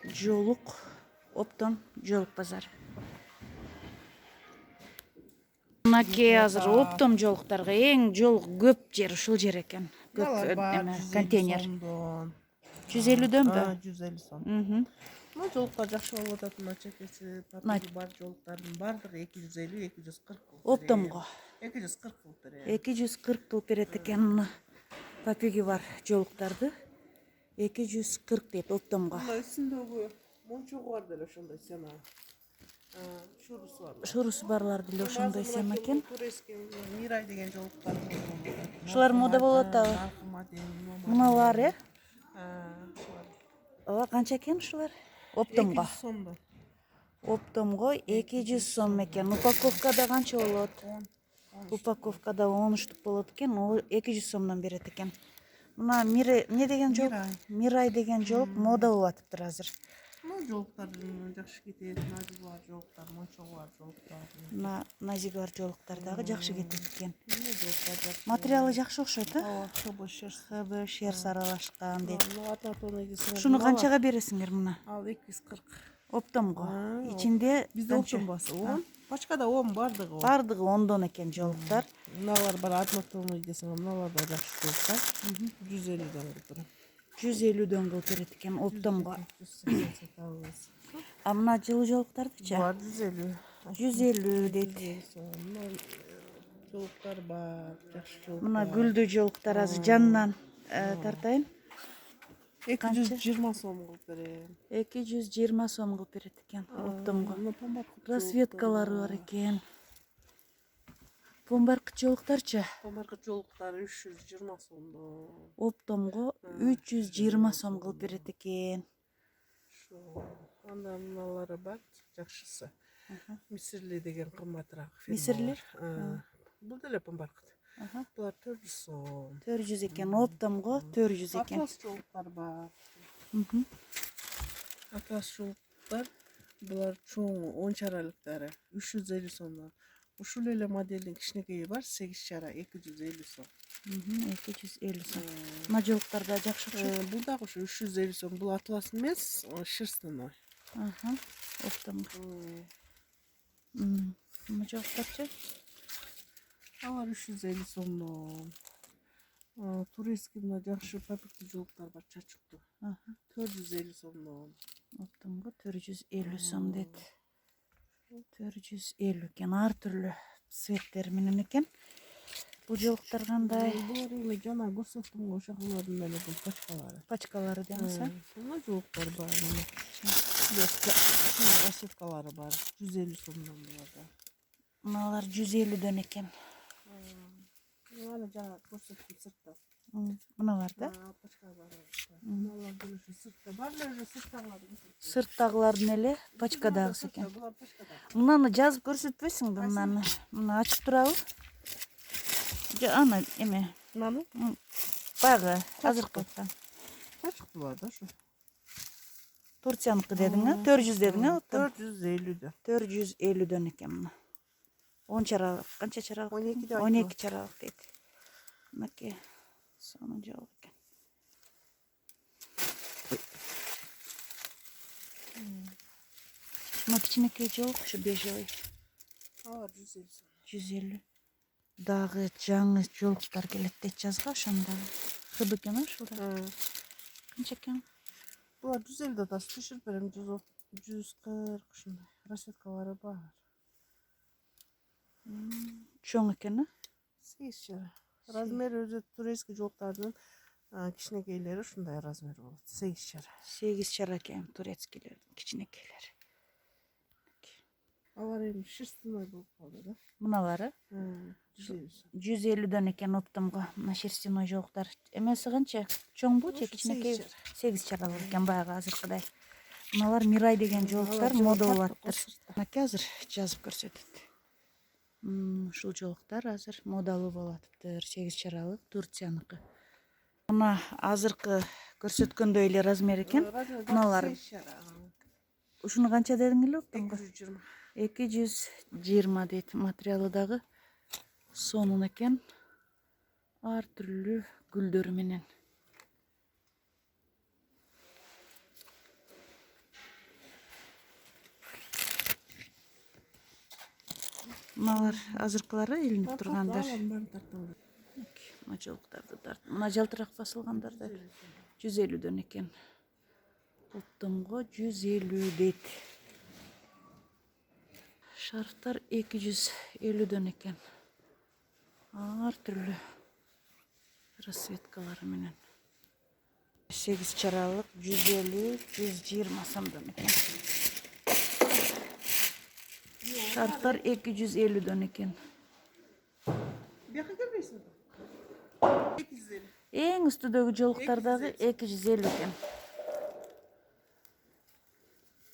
Жолук, оптом жолук базар. Мынакей азыр оптом жолуктарга эң жолук көп жер ушул жер экен. Көп контейнер. 150-дөнбү? 150 сом. Мына жолуктар жакшы болуп атат, мына чекеси, папиги бар жолуктардын бардыгы 250-240 кылып. Оптомго 240 кылып берет. 240 кылып берет экен мына папиги бар жолуктарды. 240 дейт оптомго. Мына үстүндөгү мончогу бар деле ошондой сема. Шурусу бар. Шурусу барлар деле ошондой сема экен. Турецкий Мирай деген жолуктар. Ушулар мода болуп атабы? Мыналар, Ооба, канча экен ушулар? Оптомго. 200 сомдо. Оптомго 200 сом экен. Упаковкада канча болот? Упаковкада 10 штук болот экен. Ол 200 сомдон берет экен. Мына эмне деген жолук? Мирай деген жолук мода болуп атыптыр азыр. Мына жолуктар жакшы кетет, назиг бар жолуктар, мончогу бар жолуктар. Назиг бар жолуктар дагы жакшы кетет экен. Мына жолуктар жакшы. Материалы жакшы окшойт, Ооба, ХБ шерс аралашкан дейт. Мына Шуну канчага бересиңер мына? Ал 240. Оптомго. Ичинде бизде оптом басы 10. Пачкада 10 бардыгы 10. Бардыгы 10дон экен жолуктар. Мыналар бар однотонный десең, мыналар да жакшы жолуктар. 150дөн кылып берет. 150дөн кылып берет экен оптомго. А мына жылы жолуктардычы? Бар 150. 150 дейт. Жолуктар бар, жакшы жолук. Мына гүлдүү жолуктар азыр жанынан тартайын. 220 сом кылып берем. 220 сом кылып берет экен оптомго. Расветкалары бар экен. Помбаркыт жолуктарчы? Помбаркыт жолуктар 320 сомдо. Оптомго 320 сом кылып берет экен. Анда мыналары бар, жакшысы. Мисирли деген кымбатыраак. Мисирли? Бул деле помбаркыт. Булар 400 сом. 400 экен, оптомго 400 экен. Атлас жолуктар бар. Атлас жолуктар, булар чоң 10 чаралыктары 350 сомдон. Ушул эле моделдин кичинекейи бар, 8 чара 250 сом. 250 сом. Мына жолуктар да жакшы окшойт. Бул дагы ошо 350 сом. Бул атлас эмес, шерстяной. Оптомго. Мына жолуктарчы? Алар 350 сомдон. Турецкий мына жакшы папиктүү жолуктар бар, чачыктуу. 450 сомдон. Оптомго 450 сом дейт. 450 экен, ар түрлүү цветтер менен экен. Бул жолуктар кандай? Булар эми жана көрсөттүм го, ошолордун эле бул пачкалары. Пачкалары демесең? Мына жолуктар бар. Расеткалары бар, 150 сомдон булар. Мыналар 150дөн экен. Мына жана көрсөттүм сыртта. Мыналар да? Пачкалары. Мыналар деле сыртта бар эле, сырттагылар. Сырттагылардын эле пачкадагысы экен. Булар пачкада. Мынаны жазып көрсөтпөйсүңбү мынаны? Мына ачып турабы? Аны эме. Мынаны? Баягы азыркы айткан. Чачыктуу бар да ошо. Турцияныкы дедиң, 400 дедиң, 450дөн. 450дөн экен мына. 10 чаралык, канча чаралык? 12 чаралык дейт. Мынакей сонун жолук экен. Мына кичинекей жолук, ушу бежевый. 150 сом. 150. Дагы жаңы жолуктар келет дейт жазга ошондагы. ХБ экен ушулда. Канча экен? Булар 150 да түшүрүп берем, 140 ушундай. Расеткалары бар. Чоң экен, 8 чара. Размери өзү турецкий жолуктардын кичинекейлери ушундай размер болот. 8 чара. 8 чара экен турецкийлердин кичинекейлери. Алар эми шерстяной болуп калды да. Мыналары 150дөн экен оптомго. Мына шерстяной жолуктар. Эмеси канча? Чоңбу же кичинекей? 8 чаралык экен баягы азыркыдай. Мыналар Мирай деген жолуктар мода болуп атыптыр. Мынакей азыр жазып көрсөтөт. Ушул жолуктар азыр модалуу болуп атыптыр. 8 чаралык Турцияныкы. Мына азыркы көрсөткөндөй эле размер экен. Мыналар. Ушуну канча дедиң эле оптомго? 220. 220 дейт. Материалы дагы сонун экен. Ар түрлүү гүлдөр менен. Мыналар азыркылары илинип тургандар. Алам барын тартам. Мына жолуктарды тарт. Мына жалтыраак басылгандар да 150дөн экен. Оттонго 150 дейт. Шарфтар 250дөн экен. Ар түрлүү расцветкалары менен. 8 чаралык 150, 120 сомдон экен. Шарфтар 250дөн экен. Бияка келбейсиңби? 250. Эң үстүдөгү жолуктар дагы 250 экен.